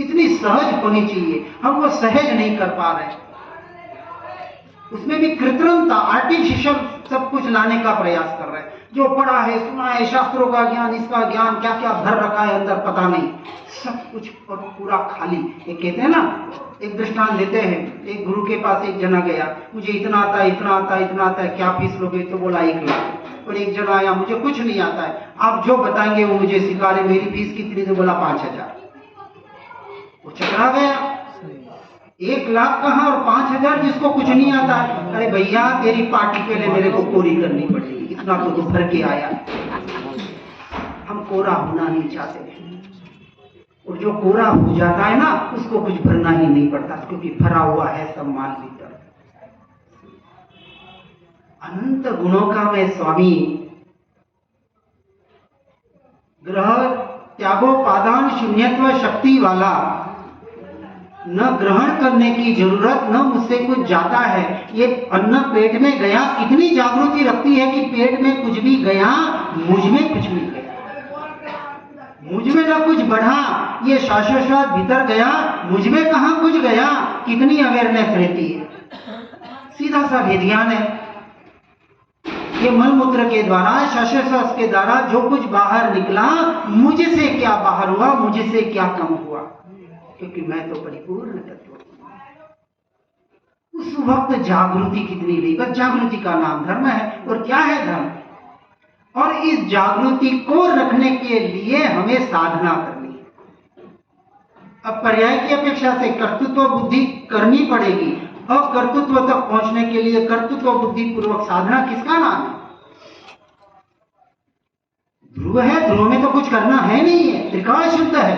इतनी सहज होनी चाहिए, हम वो सहज नहीं कर पा रहे। उसमें भी कृत्रिमता, आर्टिफिशियल सब कुछ लाने का प्रयास कर रहे हैं। जो पढ़ा है, सुना है, शास्त्रों का ज्ञान, इसका ज्ञान क्या क्या भर रखा है अंदर पता नहीं, सब कुछ पूरा खाली। ये कहते हैं ना, एक दृष्टांत देते हैं, एक गुरु के पास एक जना गया, मुझे इतना आता है, इतना आता है, इतना आता है, क्या फीस लोगे? तो बोला 1 लाख। और एक जना आया, मुझे कुछ नहीं आता है, आप जो बताएंगे वो मुझे सिखा रहे, मेरी फीस कितनी? तो बोला 5,000। वो चकरा गया, 1 लाख कहाँ और 5,000 जिसको कुछ नहीं आता है। अरे भैया, तेरी पार्टी पहले मेरे को कोरी करनी पड़ेगी, इतना तो तू भर के आया। हम कोरा होना नहीं चाहते, और जो कोरा हो जाता है ना, उसको कुछ भरना ही नहीं पड़ता, क्योंकि भरा हुआ है सब माल भीतर। अनंत गुणों का मैं स्वामी, ग्रह त्यागोपादान शून्यत्व शक्ति वाला, न ग्रहण करने की जरूरत, न मुझसे कुछ जाता है। ये अन्न पेट में गया, कितनी जागृति रखती है कि पेट में कुछ भी गया, मुझ में कुछ नहीं गया, मुझ में न कुछ बढ़ा। ये शाश्वत भीतर गया, मुझ में कहां कुछ गया, कितनी अवेयरनेस रहती है। सीधा सा भेद ज्ञान है। ये मल मूत्र के द्वारा, शाश्वत के द्वारा जो कुछ बाहर निकला, मुझसे क्या बाहर हुआ, मुझसे क्या कम हुआ, क्योंकि मैं तो परिपूर्ण तत्व हूं। उस वक्त जागृति कितनी रही। बस जागृति का नाम धर्म है। और क्या है धर्म? और इस जागृति को रखने के लिए हमें साधना करनी है। अब पर्याय की अपेक्षा से कर्तृत्व बुद्धि करनी पड़ेगी। और कर्तृत्व तक पहुंचने के लिए कर्तृत्व बुद्धि पूर्वक साधना किसका नाम है? ध्रुव है, ध्रुव में तो कुछ करना है नहीं है, त्रिकाल शुद्ध है,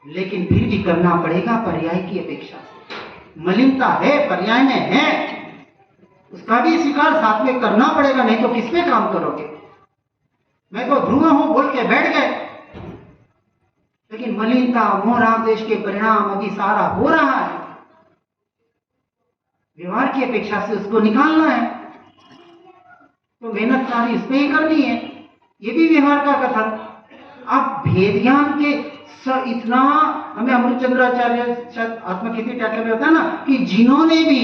लेकिन फिर भी करना पड़ेगा पर्याय की अपेक्षा से। मलिनता है, पर्याय में है, उसका भी स्वीकार साथ में करना पड़ेगा, नहीं तो किस पे काम करोगे? मैं तो ध्रुव हूं बोल के बैठ गए, लेकिन मलिनता, मोह राग द्वेष के परिणाम अभी सारा हो रहा है। व्यवहार की अपेक्षा से उसको निकालना है, तो मेहनत सारी इस पे ही करनी है। ये भी व्यवहार का कथन। अब भेद ज्ञान के इतना हमें अमृतचंद्राचार्य आत्मकृति टैकल में होता है ना, कि जिन्होंने भी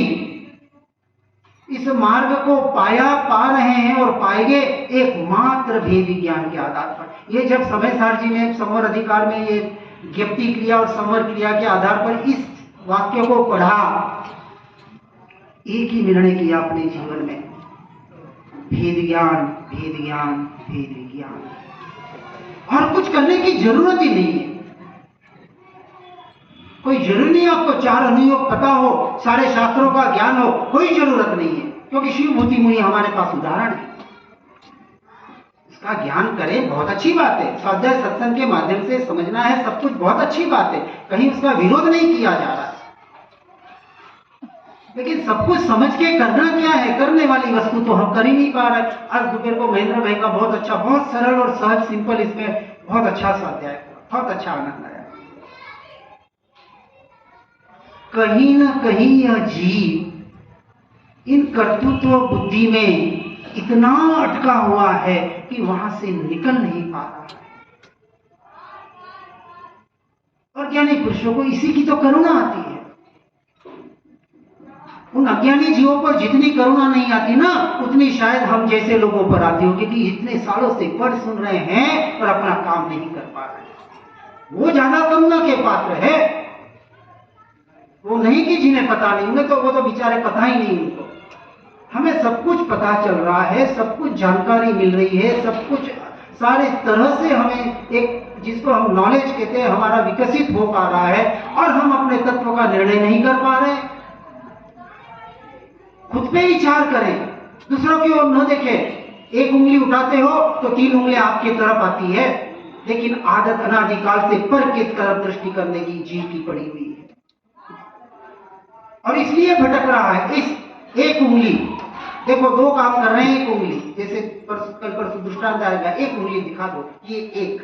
इस मार्ग को पाया, पा रहे हैं और पाएंगे एकमात्र भेद ज्ञान के आधार पर। ये जब समय सार जी ने समर अधिकार में ये ज्ञप्ति क्रिया और समर क्रिया के आधार पर इस वाक्य को पढ़ा, एक ही निर्णय किया अपने जीवन में, भेद ज्ञान, भेद ज्ञान, भेद ज्ञान, और कुछ करने की जरूरत ही नहीं है। कोई जरूरी नहीं आपको 4 अनुयोग पता हो, सारे शास्त्रों का ज्ञान हो, कोई जरूरत नहीं है, क्योंकि शिव भूति मुनि हमारे पास उदाहरण है। इसका ज्ञान करें, बहुत अच्छी बात है। स्वाध्याय सत्संग के माध्यम से समझना है सब कुछ, बहुत अच्छी बात है, कहीं उसका विरोध नहीं किया जा रहा है। लेकिन सब कुछ समझ के करना क्या है? करने वाली वस्तु तो हम कर ही नहीं पा रहे। आज दोपहर को महेंद्र भाई का बहुत अच्छा, बहुत सरल और सहज सिंपल, इसमें बहुत अच्छा स्वाध्याय हुआ, बहुत अच्छा आनंद आया। कहीं न कहीं यह जीव इन कर्तृत्व बुद्धि में इतना अटका हुआ है कि वहां से निकल नहीं पा रहा है। और ज्ञानी पुरुषों को इसी की तो करुणा आती है। उन अज्ञानी जीवों पर जितनी करुणा नहीं आती ना, उतनी शायद हम जैसे लोगों पर आती होगी, कि इतने सालों से पढ़ सुन रहे हैं और अपना काम नहीं कर पा रहे। वो ज्यादा करुणा के पात्र है। वो नहीं कि जिन्हें पता नहीं, उन्हें तो वो तो बेचारे पता ही नहीं उनको। हमें सब कुछ पता चल रहा है, सब कुछ जानकारी मिल रही है, सब कुछ सारे तरह से हमें एक, जिसको हम नॉलेज कहते हैं, हमारा विकसित हो पा रहा है, और हम अपने तत्व का निर्णय नहीं कर पा रहे। खुद पे विचार करें, दूसरों की ओर न देखें। एक उंगली उठाते हो तो 3 उंगलियां आपकी तरफ आती है, लेकिन आदत अनादिकाल से पर की तरफ दृष्टि करने की जीव की पड़ी हुई है, और इसलिए भटक रहा है। इस एक उंगली, देखो 2 काम कर रहे हैं, एक उंगली, जैसे कल परसों दृष्टांत आएगा, एक उंगली दिखा दो, ये एक।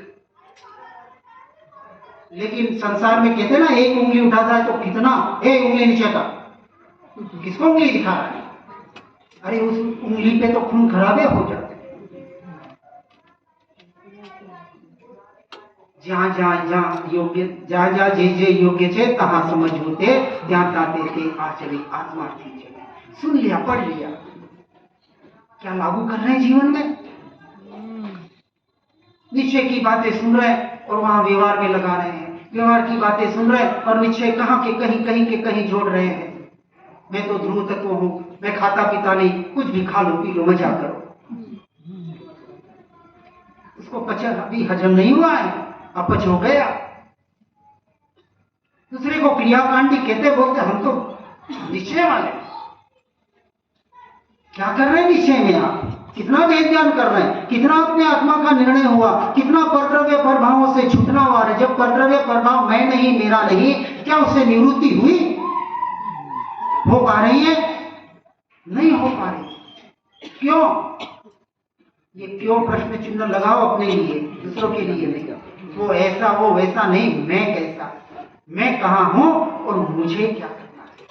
लेकिन संसार में कहते हैं ना, एक उंगली उठाता है तो कितना, एक उंगली नीचे का, किसको उंगली दिखा रहा है? अरे उस उंगली पे तो खून खराबे हो जाते हैं। જ્યાં યોગ્ય જ્યાં જે યોગ્ય છે તहाँ समझવું તે ત્યાં ताते ते आचरे आत्मार्थी છે। सुन लिया, पढ़ लिया, क्या लागू कर रहे हैं जीवन में? निश्चय की बातें सुन रहे हैं और वहां व्यवहार में लगा रहे हैं, व्यवहार की बातें सुन रहे हैं और निश्चय कहाँ के कहीं जोड़ रहे हैं। मैं तो ध्रुव तत्व हूं, मैं खाता पीता नहीं, कुछ भी खा लो पी लो मजा करो। उसको पचन अभी हजम नहीं हुआ है, अपच हो गया। दूसरे को क्रियाकांडी कहते बोलते, हम तो निश्चय वाले। क्या कर रहे हैं निश्चय में आप? कितना वेद ज्ञान कर रहे हैं, कितना अपने आत्मा का निर्णय हुआ, कितना परद्रव्य प्रभावों से छूटना हुआ है। जब परद्रव्य प्रभाव मैं नहीं मेरा नहीं, क्या उससे निवृत्ति हुई? हो पा रही है? नहीं हो पा रही। क्यों? ये क्यों प्रश्न चिन्ह लगाओ अपने लिए, दूसरों के लिए नहीं। वो ऐसा वो वैसा नहीं, मैं कैसा, मैं कहाँ हूं और मुझे क्या करना है,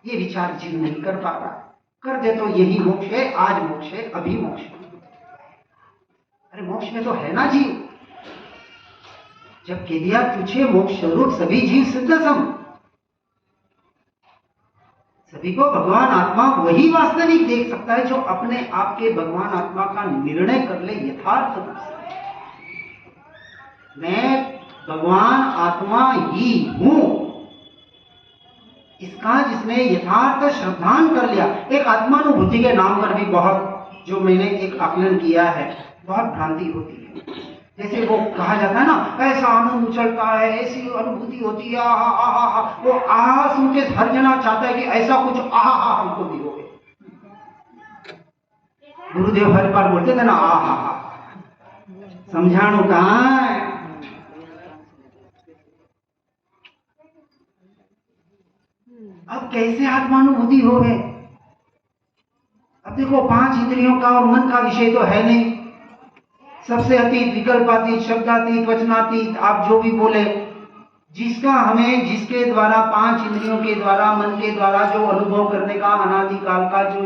ये विचार जीव नहीं कर पा रहा। कर दे तो यही मोक्ष है, आज मोक्ष है, अभी मोक्ष है। अरे मोक्ष में तो है ना जीव। जब कह दिया तुझे मोक्ष स्वरूप सभी जीव सिद्ध सम, सभी को भगवान आत्मा वही वास्तविक देख सकता है जो अपने आप के भगवान आत्मा का निर्णय कर ले यथार्थ रूप से। मैं भगवान आत्मा ही हूं, इसका जिसने यथार्थ श्रद्धान कर लिया। एक आत्मानुभूति के नाम पर भी बहुत, जो मैंने एक आकलन किया है, बहुत भ्रांति होती है। जैसे वो कहा जाता है ना, ऐसा आनंद उछलता है, ऐसी अनुभूति होती है, आहा आहा आहा। वो आहा सुन के हर जना चाहता है कि ऐसा कुछ आहा आहा हमको भी हो। गुरुदेव हर बार बोलते थे ना, आहा आहा। समझाणु कहाँ है? अब कैसे आत्मानुभूति हो गए? अब देखो 5 इंद्रियों का और मन का विषय तो है नहीं, सबसे अतीत, विकल्पातीत, शब्दातीत, वचनातीत, आप जो भी बोले, जिसका हमें, जिसके द्वारा 5 इंद्रियों के द्वारा, मन के द्वारा जो अनुभव करने का अनादिकाल का जो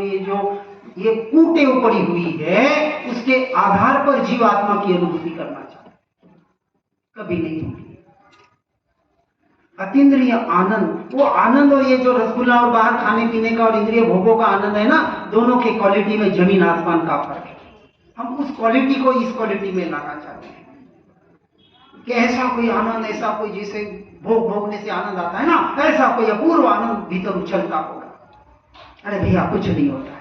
ये कूटे पड़ी हुई है, उसके आधार पर जीव आत्मा की अनुभूति करना चाहता है, कभी नहीं होगी। अतीन्द्रिय आनंद, वो आनंद और ये जो रसगुल्ला और बाहर खाने पीने का और इंद्रिय भोगों का आनंद है ना, दोनों के क्वालिटी में जमीन आसमान का फर्क है। हम उस क्वालिटी को इस क्वालिटी में लाना चाहते हैं कि ऐसा कोई आनंद, ऐसा कोई जैसे भोगने से आनंद आता है ना, ऐसा कोई अपूर्व आनंद भीतर उछलता होगा। अरे भैया कुछ नहीं होता है,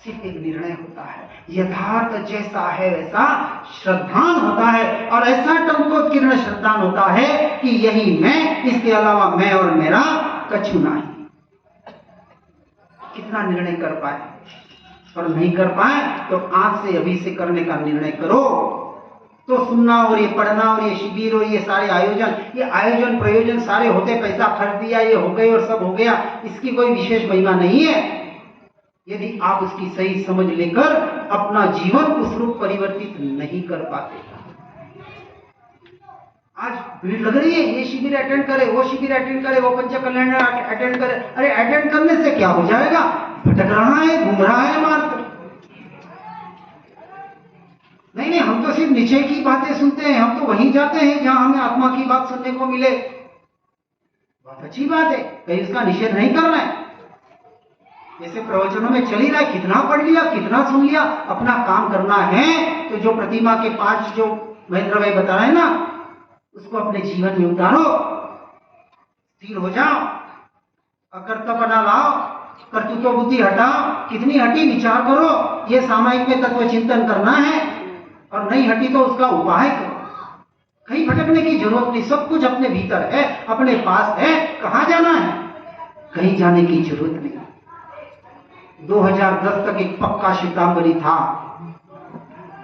सिर्फ एक निर्णय होता है। यथार्थ जैसा है वैसा श्रद्धान होता है, और ऐसा टंकोत्कीर्ण श्रद्धान होता है कि यही मैं, इसके अलावा मैं और मेरा कछु नहीं। कितना निर्णय कर पाए, और नहीं कर पाए तो आज से अभी से करने का निर्णय करो। तो सुनना और ये पढ़ना और ये शिविर और ये सारे आयोजन प्रयोजन सारे होते, पैसा खर्च दिया, ये हो गए और सब हो गया, इसकी कोई विशेष महिमा नहीं है यदि आप उसकी सही समझ लेकर अपना जीवन उस रूप परिवर्तित नहीं कर पाते। आज भीड़ लग रही है, ये शिविर अटेंड करे, वो शिविर अटेंड करे, वो पंच कल्याण अटेंड करे। अरे अटेंड करने से क्या हो जाएगा? भटक रहा है, घूम रहा है मार्ग। नहीं, हम तो सिर्फ निश्चय की बातें सुनते हैं, हम तो वहीं जाते हैं जहां हमें आत्मा की बात सुनने को मिले। बहुत अच्छी बात है, कहीं उसका निषेध नहीं करना है। जैसे प्रवचनों में चल ही रहा है, कितना पढ़ लिया, कितना सुन लिया, अपना काम करना है। तो जो प्रतिमा के 5 जो महेंद्र भाई बता रहे हैं ना, उसको अपने जीवन में उतारो, स्थिर हो जाओ, अकर्तव्यपना लाओ, कर्तृत्व बुद्धि हटाओ। कितनी हटी विचार करो, ये सामायिक में तत्व चिंतन करना है, और नहीं हटी तो उसका उपाय करो। कहीं भटकने की जरूरत नहीं, सब कुछ अपने भीतर है, अपने पास है। कहाँ जाना है? कहीं जाने की जरूरत नहीं। 2010 तक एक पक्का श्वेतांबरी था,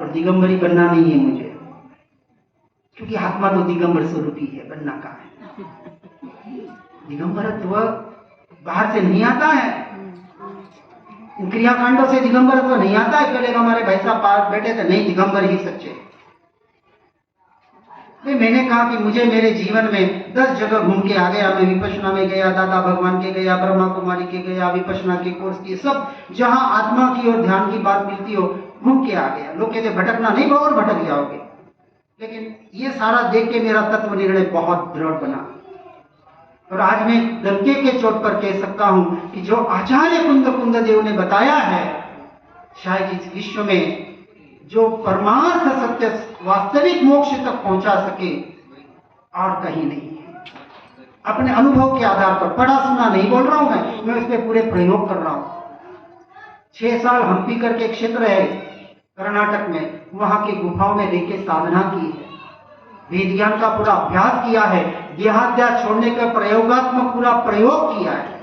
और दिगंबरी बनना नहीं है मुझे, क्योंकि आत्मा तो दिगंबर स्वरूपी है, बनना कहाँ है। दिगंबरत्व बाहर से नहीं आता है, क्रियाकांडों से दिगंबरत्व नहीं आता है। पहले हमारे भाई साहब पास बैठे थे, नहीं दिगंबर ही सच्चे। मैंने कहा कि मुझे मेरे जीवन में 10 जगह घूम के आ गया। मैं विपश्यना में गया, दादा भगवान के गया, ब्रह्मा कुमारी के गया, विपश्यना के कोर्स किए, सब जहां आत्मा की और ध्यान की बात मिलती हो घूम के आ गया। लोग कहते भटकना नहीं, बहुत भटक जाओगे, लेकिन ये सारा देख के मेरा तत्व निर्णय बहुत दृढ़ बना। और आज मैं दमके के चोट पर कह सकता हूं कि जो आचार्य कुंद देव ने बताया है, शायद इस विश्व में जो परमार्थ सत्य वास्तविक मोक्ष तक पहुंचा सके और कहीं नहीं है। अपने अनुभव के आधार पर, पढ़ा सुना नहीं बोल रहा हूं मैं उस पर पूरे प्रयोग कर रहा हूं। 6 साल हम्पी करके क्षेत्र है कर्नाटक में, वहां के गुफाओं में रह के साधना की है, वेद ज्ञान का पूरा अभ्यास किया है, देहाध्यास छोड़ने का प्रयोगात्मक पूरा प्रयोग किया है।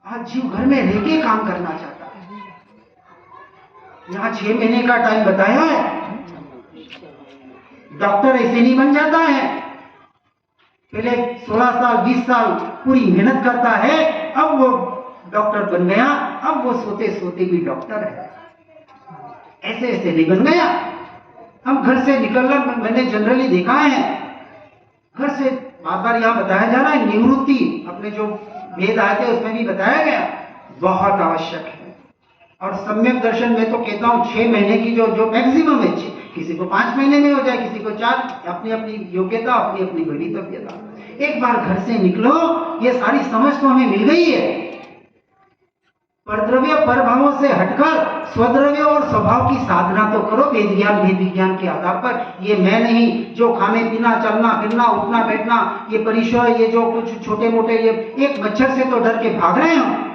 आज जीव घर में रह के काम करना चाहता है। यहां 6 महीने का टाइम बताया है। डॉक्टर ऐसे नहीं बन जाता है, पहले 16 साल 20 साल पूरी मेहनत करता है, अब वो डॉक्टर बन गया, अब वो सोते सोते भी डॉक्टर है। ऐसे ऐसे नहीं बन गया। हम घर से निकलना, मैंने जनरली देखा है, घर से बार बार यहां बताया जा रहा है, निवृत्ति अपने जो वेद आए थे उसमें भी बताया गया, बहुत आवश्यक है। और सम्यक दर्शन में तो कहता हूं 6 महीने की जो मैक्सिमम है, किसी को 5 महीने में हो जाए, किसी को 4, अपनी अपनी योग्यता, अपनी अपनी भवितव्यता। एक बार घर से निकलो, ये सारी समझ तो हमें मिल गई है। परद्रव्य परभावों से हटकर स्वद्रव्य और स्वभाव की साधना तो करो, वेद ज्ञान वेद विज्ञान के आधार पर। ये मैं नहीं जो खाने पीना चलना फिरना उठना बैठना, ये परिसर, ये जो कुछ छोटे मोटे, ये एक मच्छर से तो डर के भाग रहे हैं हम।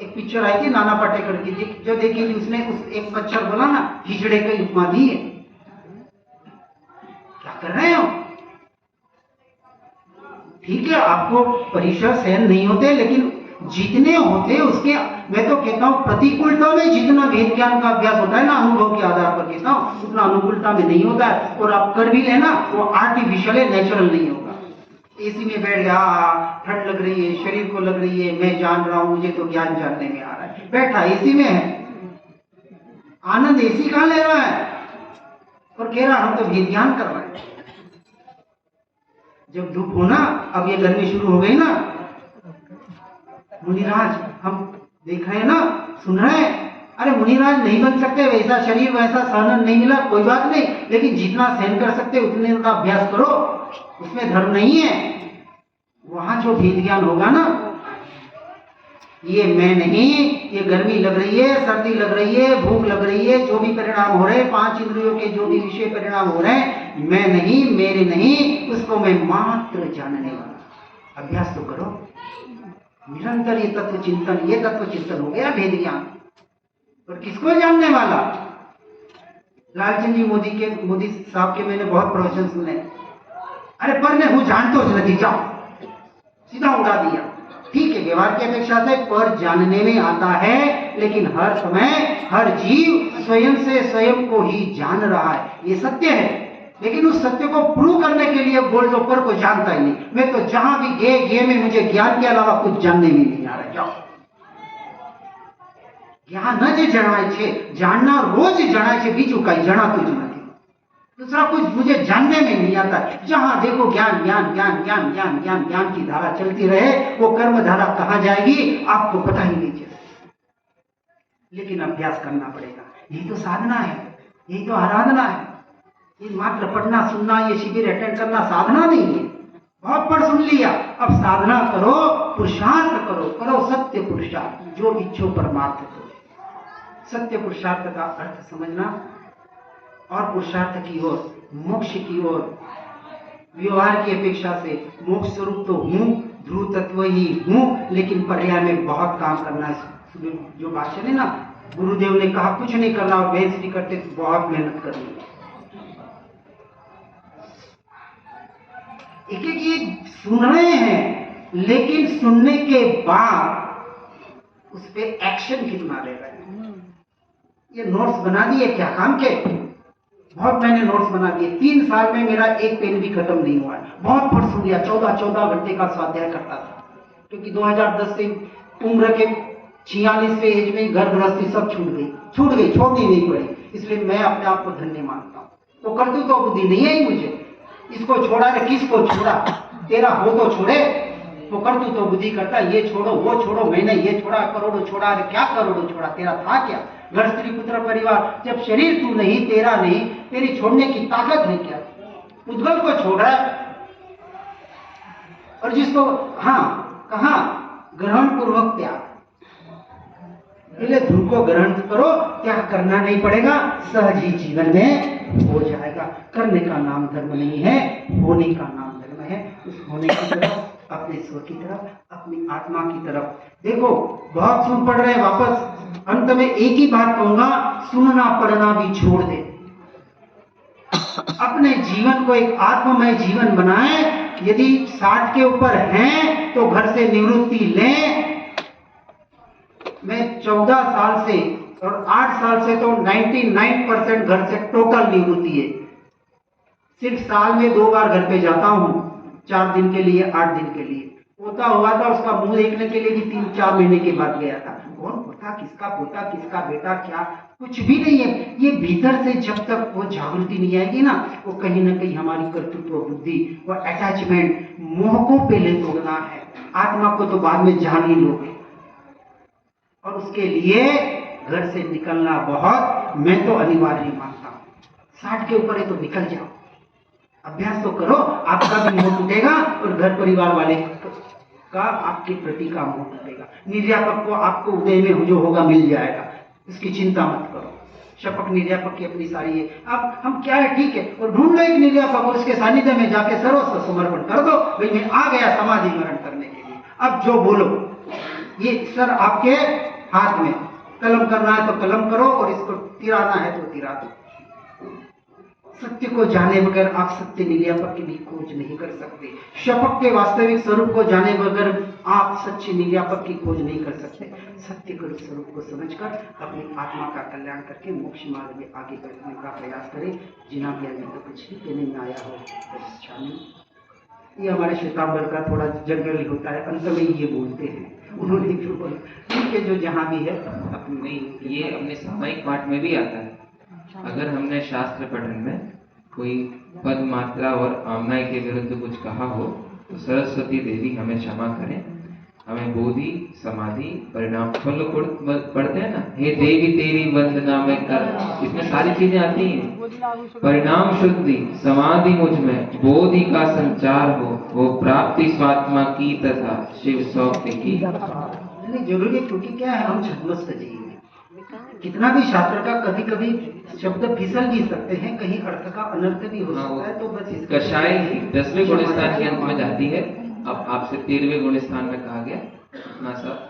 एक पिक्चर आई थी नाना पाटेकर की, जो देखी थी उसने, उस एक मच्छर बोला ना, हिजड़े की उपमा दी है। क्या कर रहे हो? ठीक है, आपको परिसर सहन नहीं होते, लेकिन जितने होते उसके, मैं तो कहता हूं प्रतिकूलता में जितना वेद ज्ञान का अभ्यास होता है ना, अनुभव के आधार पर कहता हूं, उतना अनुकूलता में नहीं होता है। और आप कर भी लेना, वो आर्टिफिशियल है, नेचुरल नहीं होगा। एसी में बैठ गया, ठंड लग रही है, शरीर को लग रही है, मैं जान रहा हूं, मुझे तो ज्ञान जानने में आ रहा है, बैठा एसी में है, आनंद एसी कहां ले रहा है, और कह रहा हम तो वेद ज्ञान कर रहे हैं। जब धूप हो ना, अब ये गर्मी शुरू हो गई ना, मुनिराज हम देख रहे हैं ना, सुन रहे हैं, अरे मुनिराज नहीं बन सकते, वैसा शरीर वैसा सहन नहीं मिला, कोई बात नहीं, लेकिन जितना सहन कर सकते उतने का अभ्यास करो, उसमें धर्म नहीं है। वहां जो वेद ज्ञान होगा ना, ये मैं नहीं, ये गर्मी लग रही है, सर्दी लग रही है, भूख लग रही है, जो भी परिणाम हो रहे, 5 इंद्रियों के जो भी विषय परिणाम हो रहे हैं, मैं नहीं, मेरे नहीं, उसको मैं मात्र जानने वाला। अभ्यास तो करो निरंतर, ये तत्व चिंतन हो गया वेद ज्ञान। और किसको जानने वाला? लालचंद जी मोदी साहब के मैंने बहुत प्रवचन सुने, अरे पर मैं हूं जान तो नहीं, जाओ, सीधा उड़ा दिया। ठीक है, व्यवहार की अपेक्षा से पर जानने में आता है, लेकिन हर समय हर जीव स्वयं से स्वयं को ही जान रहा है, ये सत्य है। लेकिन उस सत्य को प्रूव करने के लिए बोल दो पर को जानता ही नहीं, मैं तो जहां भी गए में मुझे ज्ञान के अलावा कुछ जानने में नहीं आ रहा। जाओ, ज्ञान न जे जणाय छे, जानना रोज जणाय छे, बीजू कई जणातुं ज नथी। दूसरा कुछ मुझे जानने में नहीं आता। जहां देखो ज्ञान ज्ञान ज्ञान ज्ञान ज्ञान ज्ञान ज्ञान की धारा चलती रहे, वो कर्म धारा कहां जाएगी आपको पता ही नहीं चलेगा। लेकिन अभ्यास करना पड़ेगा, यही तो साधना है, यही तो आराधना है। ये मात्र पढ़ना सुनना, ये शिविर अटेंड करना साधना नहीं है। बहुत पढ़ सुन लिया, अब साधना करो, पुरुषार्थ करो, करो सत्य पुरुषार्थ, जो इच्छो परमार्थ करो। सत्य पुरुषार्थ का अर्थ समझना, और पुरुषार्थ की ओर, मोक्ष की ओर, व्यवहार की अपेक्षा से मोक्ष स्वरूप तो हूं, ध्रुव तत्व ही हूं, लेकिन पर्याय में बहुत काम करना है। जो भाषण है ना, गुरुदेव ने कहा कुछ नहीं करना और बेंच नहीं करते, बहुत मेहनत करनी है। एक एक ये सुन रहे हैं, लेकिन सुनने के बाद उस पर एक्शन कितना ले रहे हैं। ये नोट्स बना दिए, क्या काम के, बहुत मैंने नोट्स बना दिए। 3 साल में मेरा एक पेन भी खत्म नहीं हुआ है। बहुत पढ़ सुन लिया, 14 घंटे का स्वाध्याय करता था, क्योंकि 2010 से उम्र के 46वें एज में घर गृहस्थी सब छूट गई, छोड़नी नहीं पड़ी। इसलिए मैं अपने आप को धन्य मानता हूँ। तो करतू तो बुद्धि नहीं है मुझे, इसको छोड़ा रे, किसको छोड़ा, तेरा हो तो छोड़े, वो करतू तो बुद्धि करता, ये छोड़ो वो छोड़ो, मैंने ये छोड़ा, करोड़ों छोड़ा, अरे क्या करोड़ों छोड़ा, तेरा था क्या। घर स्त्री पुत्र परिवार, जब शरीर तू नहीं, तेरा नहीं, तेरी छोड़ने की ताकत है क्या? उद्गल को छोड़ रहा है। और जिसको कहा ग्रहण पूर्वक त्याग, पहले ध्रुव को ग्रहण करो, त्याग करना नहीं पड़ेगा, सहज ही जीवन में हो जाएगा। करने का नाम धर्म नहीं है, होने का नाम धर्म है। उस होने की तरफ, अपने स्व की तरफ, अपनी आत्मा की तरफ देखो। बहुत सुन पड़ रहे हैं, वापस अंत में एक ही बात कहूंगा, सुनना पढ़ना भी छोड़ दे। अपने जीवन को एक आत्ममय जीवन बनाए। यदि 60 के ऊपर हैं तो घर से निवृत्ति लें। मैं 14 साल से और 8 साल से तो 99% घर से टोटल निवृत्ति है। सिर्फ साल में 2 बार घर पे जाता हूँ, 4 दिन के लिए, 8 दिन के लिए। पोता हुआ था, उसका मुंह देखने के लिए भी 3-4 महीने के बाद गया था। कौन पोता, किसका पोता, किसका बेटा, क्या, कुछ भी नहीं है। ये भीतर से जब तक वो जागृति नहीं आएगी ना, वो कहीं ना कहीं हमारी कर्तृत्व बुद्धि, वो अटैचमेंट, मोह को पहले तोड़ना है। आत्मा को तो बाद में जान ही लोगे। और उसके लिए घर से निकलना बहुत, मैं तो अनिवार्य मानता हूँ। 60 के ऊपर है तो निकल जाओ, अभ्यास तो करो, आपका भी मोह टूटेगा और घर परिवार वाले का आपके प्रति का मोह टूटेगा। निर्यापक को आपको उदय में जो होगा मिल जाएगा, इसकी चिंता मत करो। शपक निर्यापक की अपनी सारी है। अब हम क्या है, ठीक है, और ढूंढ लो एक निर्यापक और उसके सानिध्य में जाके सर्वस्व समर्पण कर दो। भाई मैं आ गया समाधि मरण करने के लिए, अब जो बोलो। ये सर आपके हाथ में, कलम करना है तो कलम करो और इसको तिराना है तो तिरा दो। सत्य को जाने बगैर आप सत्य निर्यापक की भी खोज नहीं कर सकते। शपथ के वास्तविक स्वरूप को जाने बगैर आप सच्चे निर्यापक की खोज नहीं कर सकते। सत्य के स्वरूप को समझकर अपनी आत्मा का कल्याण करके मोक्ष मार्ग में आगे बढ़ने का प्रयास करें। जिना भी अभी तो कुछ भी कहने में आया हो, ये हमारे श्वेतांबर का थोड़ा जनरली होता है, अंत में ये बोलते हैं उन्होंने जो बोला, ठीक है, जो जहाँ भी है नहीं, ये अपने सामायिक पाठ में भी आता है। अगर हमने शास्त्र पठन में कोई पद मात्रा और आमनाय के विरुद्ध कुछ कहा हो तो सरस्वती देवी हमें क्षमा करें। हमें बोधि, समाधि, परिणाम फल पढ़ते हैं ना, हे देवी तेरी वंदना में कर, इसमें सारी चीजें आती हैं। परिणाम शुद्धि, समाधि मुझ में, बोधि का संचार हो प्राप्ति स्वात्मा की तथा शिव सौख्य की। जरूरी है, क्योंकि क्या है, हम छद्मस्त जीव हैं। कितना भी शास्त्र का कभी कभी शब्द फिसल भी सकते हैं, कहीं अर्थ का अनर्थ भी हो सकता है। तो बस कषाय 10वें गुण स्थान के अंत में जाती है। अब आपसे 13वें गुण स्थान में कहा गया अपना सब